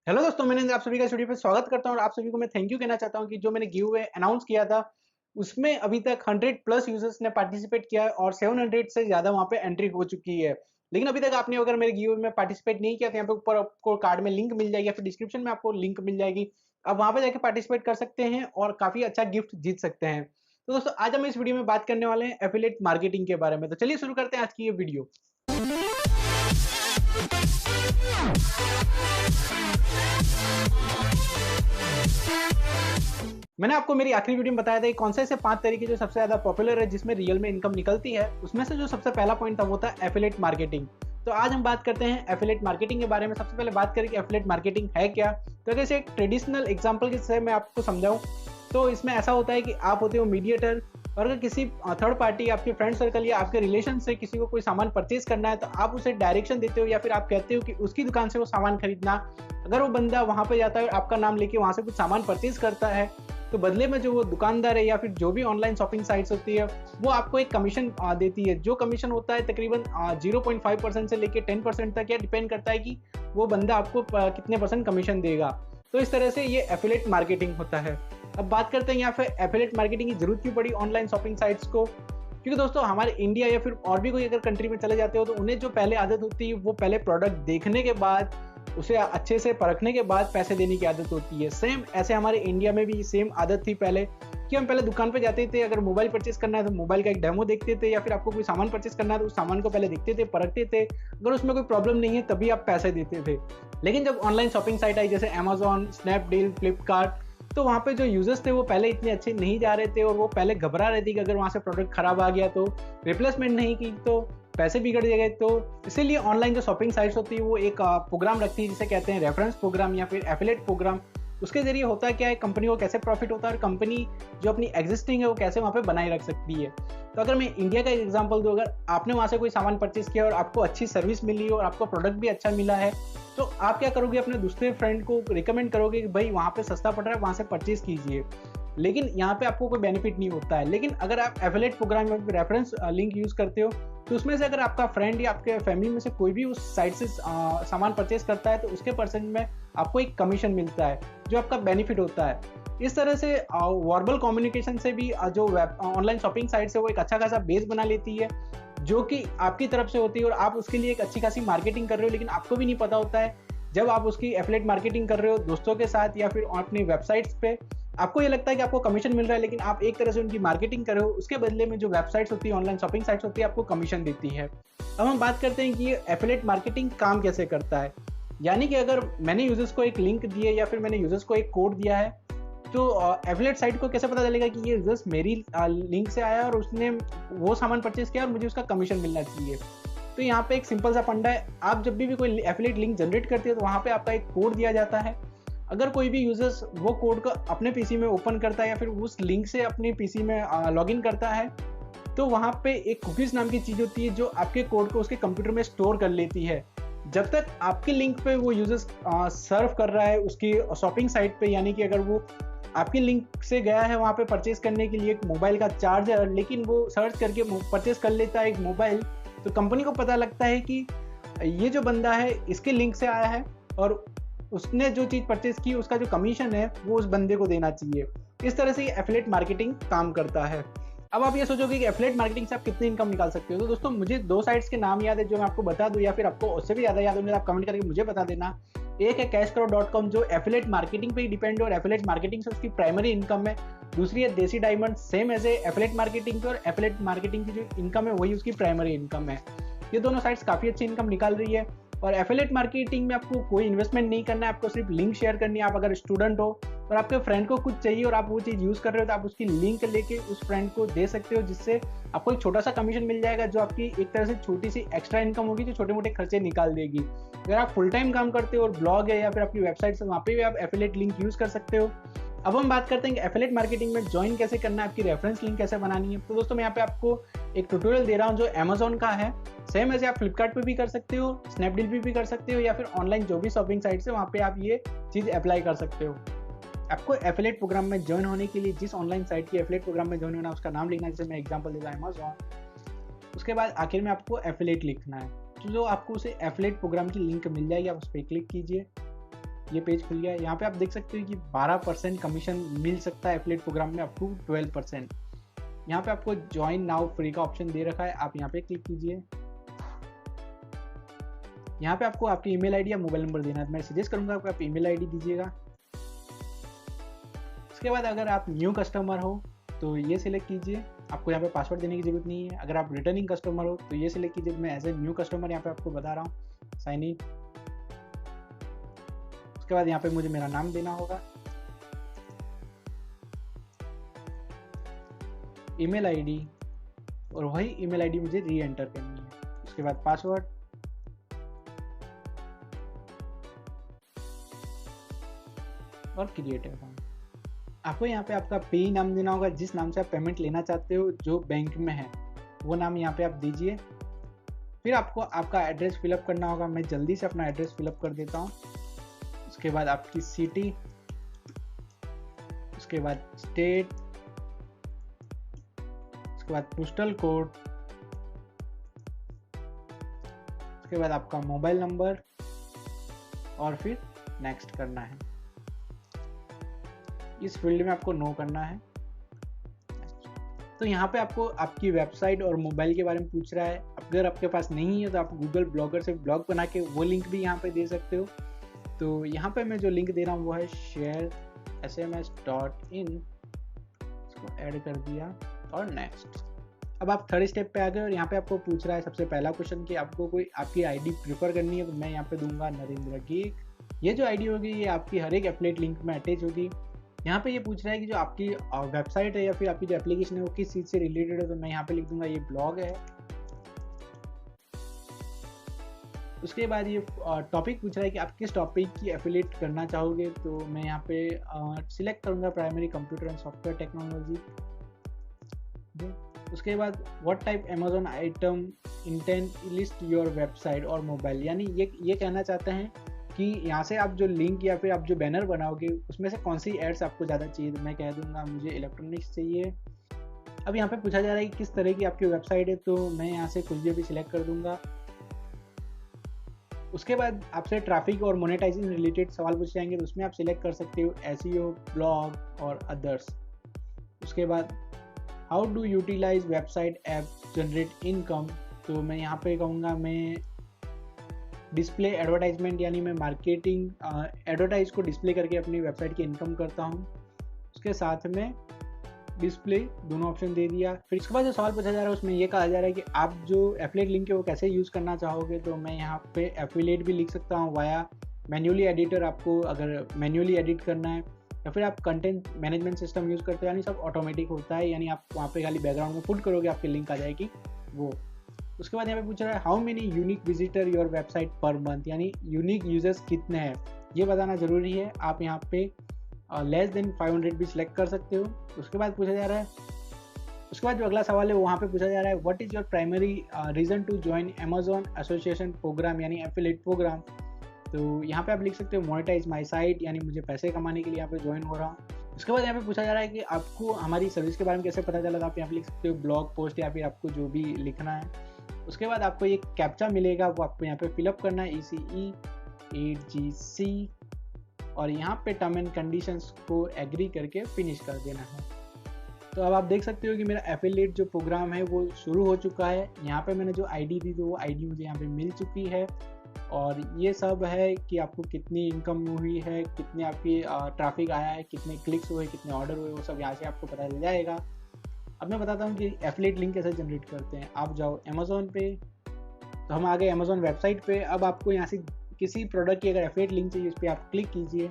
Hello दोस्तों, मैंने आप सभी का स्टूडियो पे स्वागत करता हूँ और आप सभी को मैं थैंक यू कहना चाहता हूँ कि जो मैंने गिव अवे अनाउंस किया था, उसमें अभी तक 100 प्लस यूजर्स ने पार्टिसिपेट किया है और 700 से ज़्यादा वहाँ पे एंट्री हो चुकी है। लेकिन अभी तक आपने अगर मेरे गिव अवे में पार्टिसिपेट नहीं किया तो यहाँ पे ऊपर आपको कार्ड में लिंक मिल जाएगी या फिर डिस्क्रिप्शन में आपको लिंक मिल जाएगी। आप वहाँ पे जाके पार्टिसिपेट कर सकते हैं और काफ़ी अच्छा गिफ्ट जीत सकते हैं। तो दोस्तों, आज हम इस वीडियो में बात करने वाले हैं एफिलिएट मार्केटिंग के बारे में। तो चलिए शुरू करते हैं आज की ये वीडियो। मैंने आपको मेरी आखिरी वीडियो में बताया था कि कौन से ऐसे 5 तरीके जो सबसे ज़्यादा पॉपुलर है जिसमें रियल में इनकम निकलती है। उसमें से जो सबसे पहला पॉइंट था वो था एफिलिएट मार्केटिंग। तो आज हम बात करते हैं एफिलिएट मार्केटिंग के बारे में। सबसे पहले बात करें कि एफिलिएट मार्केटिंग है क्या। तो अगर इसे एक ट्रेडिशनल एग्जांपल के से मैं आपको समझाऊं तो इसमें ऐसा होता है कि आप होते हो मीडिएटर, और अगर किसी थर्ड पार्टी आपके फ्रेंड सर्कल या आपके रिलेशन से किसी को कोई सामान परचेज करना है तो आप उसे डायरेक्शन देते हो या फिर आप कहते हो कि उसकी दुकान से वो सामान खरीदना। अगर वो बंदा वहाँ पे जाता है और आपका नाम लेके वहाँ से कुछ सामान परचेज करता है तो बदले में जो वो दुकानदार है या फिर जो भी ऑनलाइन शॉपिंग साइट्स होती है वो आपको एक कमीशन देती है। जो कमीशन होता है तकरीबन 0.5% से लेके 10% तक, या डिपेंड करता है कि वो बंदा आपको कितने परसेंट कमीशन देगा। तो इस तरह से ये एफिलिएट मार्केटिंग होता है। अब बात करते हैं यहाँ पे एफिलिएट मार्केटिंग की जरूरत क्यों पड़ी ऑनलाइन शॉपिंग साइट्स को। क्योंकि दोस्तों, हमारे इंडिया या फिर और भी कोई अगर कंट्री में चले जाते हो तो उन्हें जो पहले आदत होती है वो पहले प्रोडक्ट देखने के बाद, उसे अच्छे से परखने के बाद पैसे देने की आदत होती है। सेम ऐसे हमारे इंडिया में भी सेम आदत थी पहले कि हम पहले दुकान पे जाते थे, अगर मोबाइल परचेस करना है तो मोबाइल का एक डेमो देखते थे, या फिर आपको कोई सामान परचेस करना है तो उस सामान को पहले देखते थे, परखते थे, अगर उसमें कोई प्रॉब्लम नहीं है तभी आप पैसे देते थे। लेकिन जब ऑनलाइन शॉपिंग साइट आई जैसे अमेजॉन, स्नैपडील, फ्लिपकार्ट, तो वहाँ पे जो यूजर्स थे वो पहले इतने अच्छे नहीं जा रहे थे और वो पहले घबरा रहे थे कि अगर वहाँ से प्रोडक्ट खराब आ गया तो रिप्लेसमेंट नहीं की तो पैसे बिगड़ जाएंगे। तो इसीलिए ऑनलाइन जो शॉपिंग साइट्स होती है वो एक प्रोग्राम रखती है जिसे कहते हैं रेफरेंस प्रोग्राम या फिर एफिलिएट प्रोग्राम। उसके जरिए होता क्या है, कंपनी को कैसे प्रॉफिट होता है और कंपनी जो अपनी एग्जिस्टिंग है वो कैसे वहाँ पे बनाए रख सकती है। तो अगर मैं इंडिया का एक एग्जांपल दूँ, अगर आपने वहाँ से कोई सामान परचेज किया और आपको अच्छी सर्विस मिली और आपको प्रोडक्ट भी अच्छा मिला है तो आप क्या करोगे, अपने दूसरे फ्रेंड को रिकमेंड करोगे कि भाई वहाँ पे सस्ता पड़ रहा है, वहाँ से परचेज कीजिए। लेकिन यहाँ पे आपको कोई बेनिफिट नहीं होता है। लेकिन अगर आप एफिलिएट प्रोग्राम या रेफरेंस लिंक यूज करते हो तो उसमें से अगर आपका फ्रेंड या आपके फैमिली में से कोई भी उस साइट से सामान परचेज करता है तो उसके परसेंट में आपको एक कमीशन मिलता है जो आपका बेनिफिट होता है। इस तरह से वर्बल कम्युनिकेशन से भी जो ऑनलाइन शॉपिंग साइट है वो एक अच्छा खासा बेस बना लेती है जो कि आपकी तरफ से होती है और आप उसके लिए एक अच्छी खासी मार्केटिंग कर रहे हो, लेकिन आपको भी नहीं पता होता है। जब आप उसकी एफिलिएट मार्केटिंग कर रहे हो दोस्तों के साथ या फिर अपनी वेबसाइट्स पे, आपको ये लगता है कि आपको कमीशन मिल रहा है, लेकिन आप एक तरह से उनकी मार्केटिंग कर रहे हो, उसके बदले में जो वेबसाइट्स होती है, ऑनलाइन शॉपिंग साइट्स होती है, आपको कमीशन देती है। अब हम बात करते हैं कि ये एफिलिएट मार्केटिंग काम कैसे करता है। यानी कि अगर मैंने यूजर्स को एक लिंक दिए या फिर मैंने यूजर्स को एक कोड दिया है तो एफिलिएट साइट को कैसे पता चलेगा कि ये यूजर्स मेरी लिंक से आया और उसने वो सामान परचेज किया और मुझे उसका कमीशन मिलना चाहिए। तो यहाँ पे एक सिंपल सा फंडा है, आप जब भी कोई एफिलिएट लिंक जनरेट करते हो तो वहाँ पे आपका एक कोड दिया जाता है। अगर कोई भी यूजर्स वो कोड को अपने पीसी में ओपन करता है या फिर उस लिंक से अपने पीसी में लॉगिन करता है तो वहाँ पे एक कुकीज नाम की चीज़ होती है जो आपके कोड को उसके कंप्यूटर में स्टोर कर लेती है। जब तक आपके लिंक पे वो यूजर्स सर्व कर रहा है उसकी शॉपिंग साइट पे, यानी कि अगर वो आपकी लिंक से गया है वहाँ पे परचेज करने के लिए एक मोबाइल का चार्जर, लेकिन वो सर्च करके परचेज कर लेता है एक मोबाइल, तो कंपनी को पता लगता है कि ये जो बंदा है इसके लिंक से आया है और उसने जो चीज़ परचेज की उसका जो कमीशन है वो उस बंदे को देना चाहिए। इस तरह से ये एफिलिएट मार्केटिंग काम करता है। अब आप ये सोचोगे कि एफिलिएट मार्केटिंग से आप कितनी इनकम निकाल सकते हो। तो दोस्तों, मुझे 2 साइट्स के नाम याद है जो मैं आपको बता दूं, या फिर आपको उससे भी ज़्यादा याद होंगे तो आप कमेंट करके मुझे बता देना। एक है cashcrow.com जो एफिलिएट मार्केटिंग पे ही डिपेंड है और एफिलिएट मार्केटिंग से उसकी प्राइमरी इनकम है। दूसरी है Desi Diamond, same as affiliate marketing पे, और एफिलिएट मार्केटिंग की जो इनकम है वही उसकी प्राइमरी इनकम है। ये दोनों साइट्स काफ़ी अच्छी इनकम निकाल रही है और एफिलिएट मार्केटिंग में आपको कोई इन्वेस्टमेंट नहीं करना है, आपको सिर्फ लिंक शेयर करनी है। आप अगर स्टूडेंट हो और आपके फ्रेंड को कुछ चाहिए और आप वो चीज़ यूज़ कर रहे हो तो आप उसकी लिंक लेके उस फ्रेंड को दे सकते हो, जिससे आपको एक छोटा सा कमीशन मिल जाएगा जो आपकी एक तरह से छोटी सी एक्स्ट्रा इनकम होगी जो छोटे मोटे खर्चे निकाल देगी। अगर आप फुल टाइम काम करते हो और ब्लॉग है या फिर आपकी वेबसाइट है वहाँ पे भी आप एफिलिएट लिंक यूज़ कर सकते हो। अब हम बात करते हैं कि एफिलिएट मार्केटिंग में ज्वाइन कैसे करना है, आपकी रेफरेंस लिंक कैसे बनानी है। तो दोस्तों, मैं यहाँ पे आपको एक ट्यूटोरियल दे रहा हूँ जो अमेजॉन का है। सेम ऐसे आप फ्लिपकार्ट पे भी कर सकते हो, स्नैपडील पे भी कर सकते हो, या फिर ऑनलाइन जो भी शॉपिंग साइट है वहाँ पे आप ये चीज़ अप्लाई कर सकते हो। आपको एफिलिएट प्रोग्राम में ज्वाइन होने के लिए जिस ऑनलाइन साइट की एफिलिएट प्रोग्राम में ज्वाइन होना है उसका नाम लिखना है, जैसे मैं एग्जांपल देता हूँ अमेजॉन। उसके बाद आखिर में आपको एफिलिएट लिखना है, तो जो आपको उसे एफिलिएट प्रोग्राम की लिंक मिल जाएगी, आप उस पर क्लिक कीजिए। ये पेज खुल गया। यहाँ पे आप देख सकते हो कि 12% कमीशन मिल सकता है एफिलिएट प्रोग्राम में, अप टू 12%। यहाँ पे आपको ज्वाइन नाउ फ्री का ऑप्शन दे रखा है, आप यहाँ पे क्लिक कीजिए। यहाँ पे आपको आपकी ईमेल आईडी या मोबाइल नंबर देना है। मैं सजेस्ट करूंगा आपको आप ईमेल आईडी दीजिएगा। उसके बाद अगर आप न्यू कस्टमर हो तो ये सिलेक्ट कीजिए, आपको यहाँ पे पासवर्ड देने की जरूरत नहीं है। अगर आप रिटर्निंग कस्टमर हो तो ये सिलेक्ट कीजिए, मैं एज ए न्यू कस्टमर यहाँ पे आपको बता रहा हूँ, साइन इन। उसके बाद यहाँ पे मुझे मेरा नाम देना होगा, ईमेल आईडी, और वही ईमेल आईडी मुझे री एंटर करनी है। उसके बाद पासवर्ड, और क्रिएट अकाउंट। आपको यहाँ पे आपका पे नाम देना होगा, जिस नाम से आप पेमेंट लेना चाहते हो जो बैंक में है वो नाम यहाँ पे आप दीजिए। फिर आपको आपका एड्रेस फिलअप करना होगा, मैं जल्दी से अपना एड्रेस फिलअप कर देता हूँ। उसके बाद आपकी सिटी, उसके बाद स्टेट, उसके बाद पोस्टल कोड, उसके बाद आपका मोबाइल नंबर, और फिर नेक्स्ट करना है। इस फील्ड में आपको नो करना है। तो यहाँ पे आपको आपकी वेबसाइट और मोबाइल के बारे में पूछ रहा है। अगर आपके पास नहीं है तो आप गूगल ब्लॉगर से ब्लॉग बना के वो लिंक भी यहाँ पे दे सकते हो। तो यहाँ पे मैं जो लिंक दे रहा हूँ वो है sharesms.in, इसको ऐड कर दिया और नेक्स्ट। अब आप थर्ड स्टेप पे आ गए और यहाँ पे आपको पूछ रहा है सबसे पहला क्वेश्चन कि आपको कोई आपकी आईडी प्रिफर करनी है, तो मैं यहाँ पे दूंगा नरेंद्र गिग। ये जो आईडी होगी ये आपकी हर एक एफिलिएट लिंक में अटैच होगी। यहाँ पे ये पूछ रहा है कि जो आपकी वेबसाइट है या फिर आपकी जो एप्लीकेशन है वो किस चीज़ से रिलेटेड है, तो मैं यहाँ पे लिख दूंगा ये ब्लॉग है। उसके बाद ये टॉपिक पूछ रहा है कि आप किस टॉपिक की एफिलिएट करना चाहोगे, तो मैं यहाँ पे सिलेक्ट करूँगा primary computer and software technology. उसके बाद what type Amazon item intent list your website और मोबाइल, यानी ये कहना चाहते हैं कि यहाँ से आप जो लिंक या फिर आप जो बैनर बनाओगे उसमें से कौन सी एड्स आपको ज़्यादा चाहिए, तो मैं कह दूंगा मुझे इलेक्ट्रॉनिक्स चाहिए। अब यहाँ पे पूछा जा रहा है कि किस तरह की आपकी वेबसाइट है, तो मैं यहाँ से कुछ भी सिलेक्ट कर दूंगा। उसके बाद आपसे ट्रैफिक और मोनेटाइजिंग रिलेटेड सवाल पूछ जाएंगे, तो उसमें आप सिलेक्ट कर सकते हो एसईओ, ब्लॉग और अदर्स। उसके बाद how do utilize website app generate income, तो मैं यहाँ पे कहूँगा मैं डिस्प्ले एडवर्टाइजमेंट, यानी मैं मार्केटिंग एडवर्टाइज को डिस्प्ले करके अपनी वेबसाइट की इनकम करता हूँ। उसके साथ में डिस्प्ले दोनों ऑप्शन दे दिया। फिर इसके बाद जो सवाल पूछा जा रहा है उसमें ये कहा जा रहा है कि आप जो एफिलिएट लिंक है वो कैसे यूज़ करना चाहोगे, तो मैं यहाँ पे एफिलिएट भी लिख सकता हूँ वाया मैन्युअली एडिटर, आपको अगर मैन्युअली एडिट करना है, या फिर आप कंटेंट मैनेजमेंट सिस्टम यूज़ करते हो, यानी सब ऑटोमेटिक होता है, यानी आप वहाँ पे खाली बैकग्राउंड में पुट करोगे आपकी लिंक आ जाएगी वो। उसके बाद यहाँ पे पूछ रहा है how many unique visitor your website per month, यानी यूनिक यूजर्स कितने हैं ये बताना ज़रूरी है। आप यहाँ पे लेस देन 500 भी सिलेक्ट कर सकते हो। उसके बाद पूछा जा रहा है, उसके बाद जो अगला सवाल है वहाँ पे पूछा जा रहा है what is your primary reason to join Amazon association program, यानी एफिलिएट प्रोग्राम। तो यहाँ पे आप लिख सकते हो मोनेटाइज माई साइट, यानी मुझे पैसे कमाने के लिए यहाँ पे ज्वाइन हो रहा हूँ। उसके बाद यहाँ पे पूछा जा रहा है कि आपको हमारी सर्विस के बारे में कैसे पता चला, तो आप यहाँ पे लिख सकते हो ब्लॉग पोस्ट या फिर आपको जो भी लिखना है। उसके बाद आपको एक कैप्चा मिलेगा, वो आपको यहाँ पे फिलअप करना है ECE 8GC, और यहाँ पे टर्म एंड कंडीशंस को एग्री करके फिनिश कर देना है। तो अब आप देख सकते हो कि मेरा एफिलिएट जो प्रोग्राम है वो शुरू हो चुका है। यहाँ पे मैंने जो आईडी दी तो वो आईडी मुझे यहाँ पे मिल चुकी है, और ये सब है कि आपको कितनी इनकम हुई है, कितने आपकी ट्रैफिक आया है, कितने क्लिक्स हुए, कितने ऑर्डर हुए, वो सब यहाँ से आपको पता चल जाएगा। अब मैं बताता हूँ कि एफिलिएट लिंक कैसे जनरेट करते हैं। आप जाओ अमेजोन पे, तो हम आ गए अमेजोन वेबसाइट पे। अब आपको यहाँ से किसी प्रोडक्ट की अगर एफिलिएट लिंक चाहिए उस पर आप क्लिक कीजिए।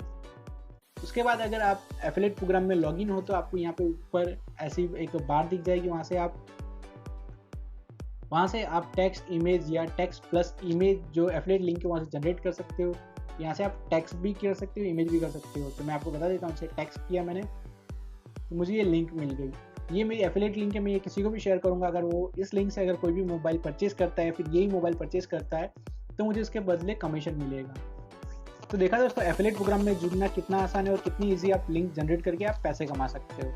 उसके बाद अगर आप एफिलिएट प्रोग्राम में लॉगिन हो तो आपको यहाँ पे ऊपर ऐसी एक बार दिख जाएगी, वहाँ से आप टेक्स्ट इमेज या टेक्स्ट प्लस इमेज जो एफिलिएट लिंक है वहाँ से जनरेट कर सकते हो। यहाँ से आप टेक्स्ट भी कर सकते हो, इमेज भी कर सकते हो। तो मैं आपको बता देता हूँ, से टेक्स्ट किया मैंने तो मुझे ये लिंक मिल गई। ये मेरी एफिलिएट लिंक है, मैं ये किसी को भी शेयर करूँगा। अगर वो इस लिंक से अगर कोई भी मोबाइल परचेस करता है, फिर यही मोबाइल परचेस करता है, तो मुझे उसके बदले कमीशन मिलेगा। तो देखा दोस्तों, एफिलिएट प्रोग्राम में जुड़ना कितना आसान है और कितनी ईजी आप लिंक जनरेट करके आप पैसे कमा सकते हो।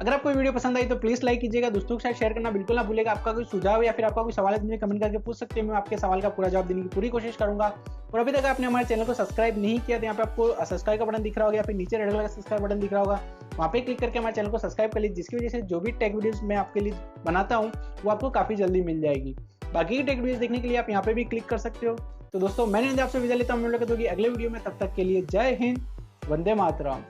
अगर आपको वीडियो पसंद आई तो प्लीज लाइक कीजिएगा, दोस्तों के साथ शेयर करना बिल्कुल ना भूलेगा। आपका कोई सुझाव या फिर आपका कोई सवाल है तो कमेंट करके पूछ सकते हैं, मैं आपके सवाल का पूरा जवाब देने की पूरी कोशिश करूंगा। और अभी तक आपने हमारे चैनल को सब्सक्राइब नहीं किया तो यहाँ पे आपको सब्सक्राइब का बटन दिख रहा होगा या फिर नीचे रेड कलर का सब्सक्राइब बटन दिख रहा होगा, वहाँ पे क्लिक करके हमारे चैनल को सब्सक्राइब कर लीजिए, जिसकी वजह से जो भी टेक वीडियोस मैं आपके लिए बनाता हूँ वो आपको काफी जल्दी मिल जाएगी। बाकी की टेक वीडियोस देखने के लिए आप यहाँ पे भी क्लिक कर सकते हो। तो दोस्तों मैंने आपसे विदा लेता हूँ, अगले वीडियो में, तब तक के लिए जय हिंद, वंदे मातरम।